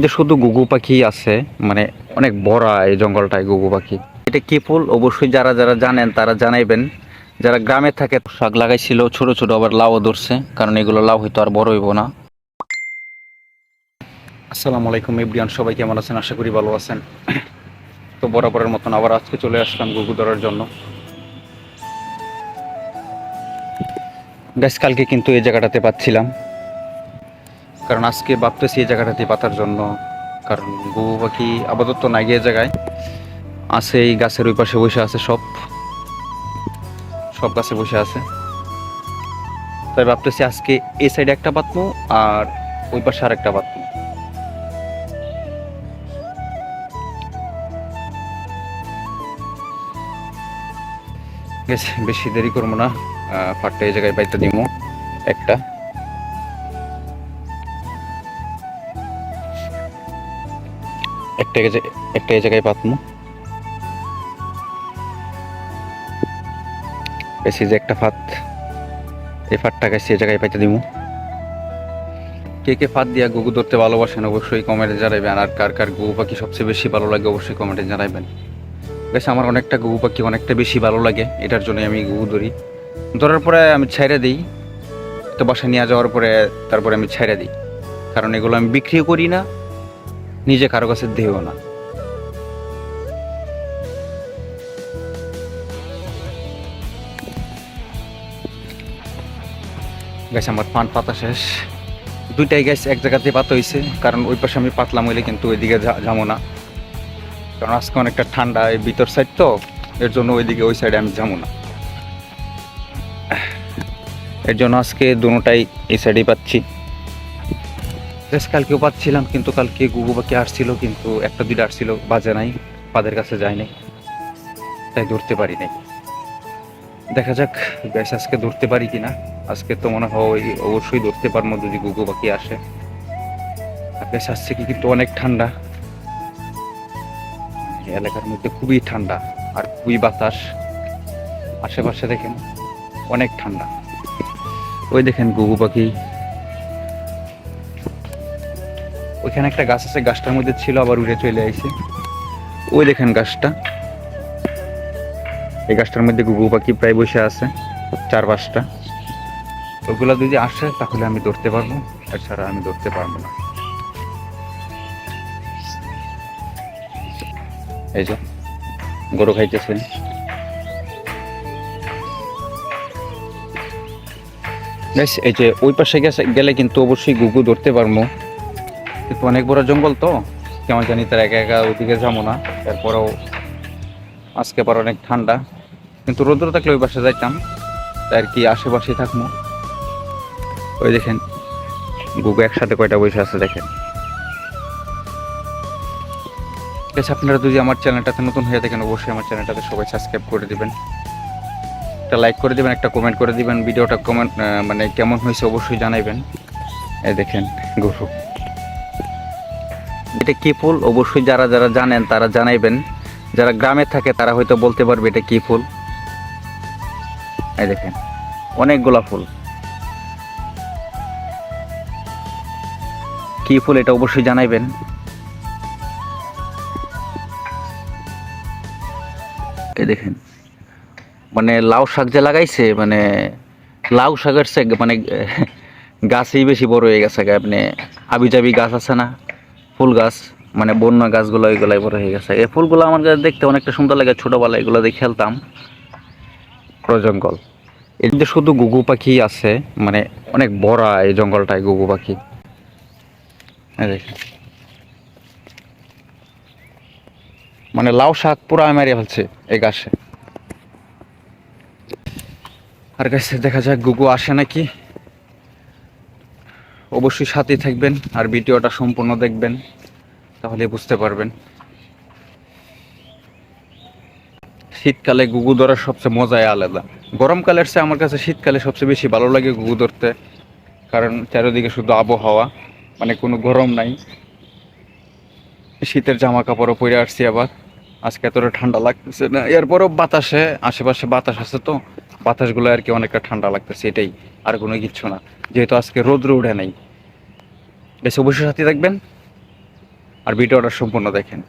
যে শুধু ঘুঘু পাখি আছে, মানে অনেক বড় এই জঙ্গলটায় ঘুঘু পাখি। এটা কি ফুল অবশ্যই যারা যারা জানেন তারা জানাইবেন। যারা গ্রামে থাকে শাক লাগাইছিল ছোট ছোট, আবার লাউও ধরছে, কারণ এগুলো লাউ হয়তো আর বড় হইব না। আসসালামু আলাইকুম এভরিওয়ান, সবাই কেমন আছেন? আশা করি ভালো আছেন। তো বরাবরের মতন আবার আজকে চলে আসলাম ঘুঘু ধরার জন্য। গাছ কালকে কিন্তু এই জায়গাটাতে পাচ্ছিলাম, কারণ আজকে ভাবতেছি এই জায়গাটাতে পাতার জন্য। কারণ ঘুঘু পাখি আপাতত না গিয়ে জায়গায় আছে, এই গাছের ওই পাশে বসে আছে, সব সব গাছে বসে আছে। তাই ভাবতেছি আজকে এই সাইডে একটা পাতমু আর ওই পাশে আর একটা পাতমু। বেশি দেরি করবো না, ফাটটা এই জায়গায় পাইতে দিব একটা। একটা এই জায়গায় পাতমু, বেশি যে একটা ফাত, এই ফাতটা গেছে এই জায়গায় পাইতে দিব। কে কে ফাত দিয়া ঘুঘু ধরতে ভালোবাসেন অবশ্যই কমেন্টে জানাবেন, আর কার কার ঘুঘু পাখি সবচেয়ে বেশি ভালো লাগে অবশ্যই কমেন্টে জানাবেন। বেশ আমার অনেকটা ঘুঘু পাখি অনেকটা বেশি ভালো লাগে, এটার জন্য আমি ঘুঘু ধরি। ধরার পরে আমি ছেড়ে দিই, তো বাসায় নিয়ে যাওয়ার পরে তারপরে আমি ছেড়ে দিই, কারণ এগুলো আমি বিক্রিও করি না, নিজে কারো কাছে দিও না। গাছ আমার পান পাতা শেষ, দুইটাই গাছ এক জায়গাতে পাতা হয়েছে, কারণ ওই পাশে আমি পাতলাম হইলে কিন্তু ওইদিকে যাবো না, কারণ আজকে অনেকটা ঠান্ডা এই ভিতর সাইড তো, এর জন্য ওইদিকে ওই সাইডে আমি যাবো না। এর জন্য আজকে দুটাই এই সাইডেই পাচ্ছি। বেশ কালকেও পাচ্ছিলাম, কিন্তু কালকে ঘুঘু পাখি আসছিল, কিন্তু একটা দুইটা আসছিল, বাজে নাই, পাদের কাছে যায় নাই, তাই ধরতে পারি নাই। দেখা যাক বেশ আজকে ধরতে পারি কিনা। আজকে তো মনে হয় অবশ্যই ধরতে পারবো যদি ঘুঘু পাখি আসে। আর বেশ আসছে কি, কিন্তু অনেক ঠান্ডা এলাকার মধ্যে, খুবই ঠান্ডা আর খুবই বাতাস। আশেপাশে দেখেন অনেক ঠান্ডা। ওই দেখেন ঘুঘু পাখি, ওইখানে একটা গাছ আছে, গাছটার মধ্যে ছিল আবার উড়ে চলে আইছে। ওই দেখেন গাছটা, এই গাছটার মধ্যে ঘুঘু পাখি প্রায় বসে আছে, 4-5টা। ওগুলা যদি আসে তাহলে আমি ধরতে পারবো, এছাড়া আমি ধরতে পারবো না। এই যে গরু খাইতেছেন, এই যে ওই পাশে গেলে কিন্তু অবশ্যই ঘুঘু ধরতে পারবো, কিন্তু অনেক বড় জঙ্গল তো, কেমন জানি তার একা একা ওইদিকে যাবো না। এরপরেও আজকে পর অনেক ঠান্ডা, কিন্তু রোদ্র থাকলে ওই পাশে যাইতাম, তাই আর কি আশেপাশে থাকবো। ওই দেখেন ঘুঘু একসাথে কয়টা বসে আছে দেখেন। বেশ আপনারা যদি আমার চ্যানেলটাতে নতুন হয়ে থাকেন অবশ্যই আমার চ্যানেলটাতে সবাই সাবস্ক্রাইব করে দিবেন, একটা লাইক করে দিবেন, একটা কমেন্ট করে দিবেন, ভিডিওটা কমেন্ট মানে কেমন হয়েছে অবশ্যই জানাইবেন। এই দেখেন ঘুঘু, এটা কি ফুল অবশ্যই যারা যারা জানেন তারা জানাইবেন। যারা গ্রামে থাকে তারা হয়তো বলতে পারবে এটা কি ফুল। এই দেখেন অনেকগুলা ফুল, কি ফুল এটা অবশ্যই জানাইবেন। এই দেখেন মানে লাউ শাক যে লাগাইছে, মানে লাউ শাকের সে মানে গাছই বেশি বড় হয়ে গেছে। আপনি আবি জাবি গাছ আছে না, ফুল গাছ, মানে বন্য গাছগুলো, এগুলাই বড় হয়ে গেছে। এই ফুলগুলো আমার কাছে দেখতে অনেকটা সুন্দর লাগে, ছোটবেলায় এগুলো দিয়ে খেলতাম পুরো জঙ্গল। এই যে শুধু ঘুঘু পাখি আছে, মানে অনেক বড় এই জঙ্গলটায় ঘুঘু পাখি। এই দেখেন মানে লাউ শাক পুরো মেরে ফেলছে এই গাছে। আর গাছে দেখা যাক ঘুঘু আসে নাকি। অবশ্যই সাথে থাকবেন আর ভিডিওটা সম্পূর্ণ দেখবেন, তাহলে বুঝতে পারবেন। শীতকালে ঘুঘু ধরার সবচেয়ে মজাই আলাদা। গরমকালের চেয়ে আমার কাছে শীতকালে সবচেয়ে বেশি ভালো লাগে ঘুঘু ধরতে, কারণ চারিদিকে শুধু আবহাওয়া, মানে কোনো গরম নাই। শীতের জামা কাপড়ও পরে আসছি, আবার আজকে এতটা ঠান্ডা লাগতেছে না। এরপরও বাতাসে, আশেপাশে বাতাস আছে তো, বাতাসগুলো আর কি অনেকটা ঠান্ডা লাগতেছে, এটাই, আর কোনো কিচ্ছু না। যেহেতু আজকে রোদ্র উঠে নাই। বেশ অবশ্যই সাথে থাকবেন, আর ভিডিওটা সম্পূর্ণ দেখেন।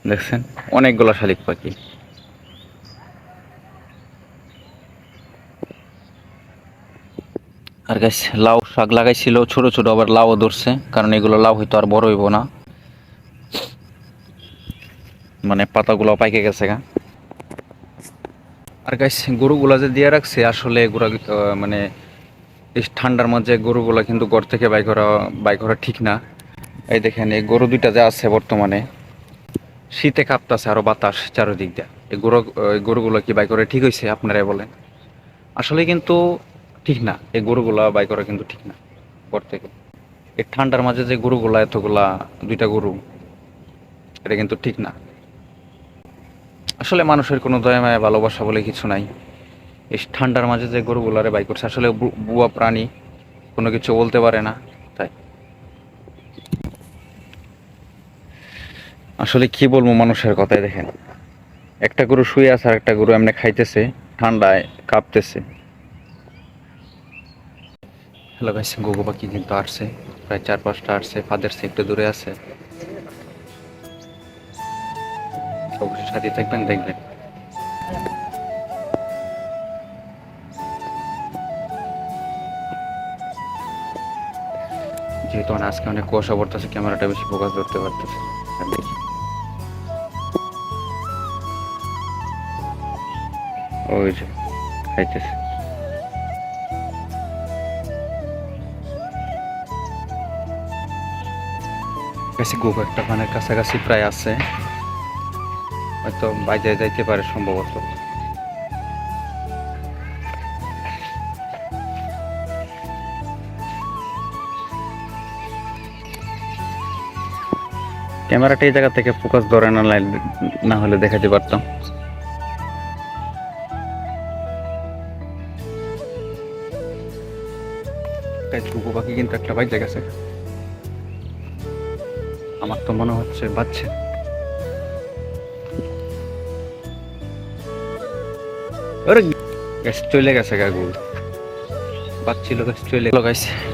দেখছেন অনেকগুলো শালিক পাখি। আর গাছ লাউ শাক লাগাইছিল ছোট ছোট, আবার লাউও ধরছে, কারণ এগুলো লাউ হয়তো আর বড় হইব না, মানে পাতাগুলো পাইকে গেছে গা। আর গাছ গরুগুলা যে দিয়ে রাখছে আসলে এগুলা মানে এই ঠান্ডার মধ্যে গরুগুলা কিন্তু ঘর থেকে বাই করা ঠিক না। এই দেখেন এই গরু দুইটা যে আছে বর্তমানে শীতে কাঁপতাছে, আরো বাতাস চারদিক দিয়ে। এই গরুগুলো কি বাই করে ঠিক হয়েছে আপনারাই বলেন? আসলে কিন্তু ঠিক না, এই গরুগুলা বাই করা কিন্তু ঠিক না ঘর থেকে। এই ঠান্ডার মাঝে যে গরুগুলা এতগুলা, দুইটা গরু, এটা কিন্তু ঠিক না। আসলে মানুষের কোনো দয়া মায়া ভালোবাসা বলে কিছু নাই। এই ঠান্ডার মাঝে যে গরুগুলারে বাই করছে, আসলে বুয়া প্রাণী, কোনো কিছু বলতে পারে না। তাই আসলে কি বলবো মানুষের কথাই, দেখেন একটা গরু শুয়ে আছে আর একটা গরু এমনি খাইতেছে, ঠান্ডায় কাঁপতেছে। হ্যালো গাইস, ঘুঘু পাখি কিন্তু আসছে, প্রায় 4-5টা আসছে, ফাদের একটু দূরে আছে। অবশ্যই সাথে থাকবেন, দেখবেন। যেহেতু আজকে অনেক কুয়াশা পড়তেছে, ক্যামেরাটা বেশি ফোকাস ধরতে পারতেছে। দেখি ওই যে খাইতেছে। বেশি ঘুঘু একটা পানের কাছাকাছি প্রায় আছে, হয়তো বাইরে যাইতে পারে সম্ভবত। ক্যামেরাটা এই জায়গা থেকে ফোকাস ধরে না হলে দেখাতে পারতাম। ঘুঘু পাখি কিন্তু একটা বাইরে গেছে, আমার তো মনে হচ্ছে বাচ্চা। চলে গেছে গাগু, বাচ্ছিল চলে গেল।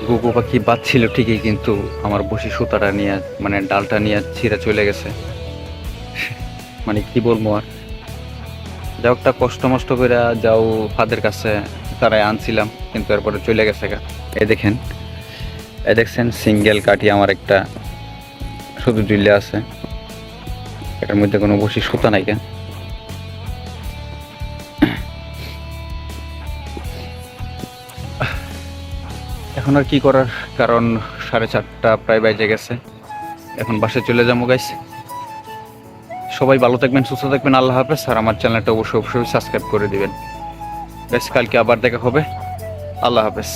ঘুঘু পাখি বাচ্ছিল ঠিকই, কিন্তু আমার বসি সুতাটা নিয়ে, মানে ডালটা নিয়ে ছিঁড়ে চলে গেছে। মানে কি বলবো আর, যাও একটা কষ্ট মষ্ট করে যাও ফাদের কাছে তারাই আনছিলাম, কিন্তু এরপরে চলে গেছে গা। এই দেখেন, এই দেখছেন সিঙ্গেল কাঠি আমার একটা শুধু ঝুলে আছে, এটার মধ্যে কোনো বসি সুতা নাই কেন। এখন আর কি করার, কারণ 4:30 প্রায় বেজে গেছে, এখন বাসায় চলে যাবো গাইস। সবাই ভালো থাকবেন, সুস্থ থাকবেন, আল্লাহ হাফেজ। আর আমার চ্যানেলটা অবশ্যই সাবস্ক্রাইব করে দিবেন গাইস। কালকে আবার দেখা হবে, আল্লাহ হাফেজ।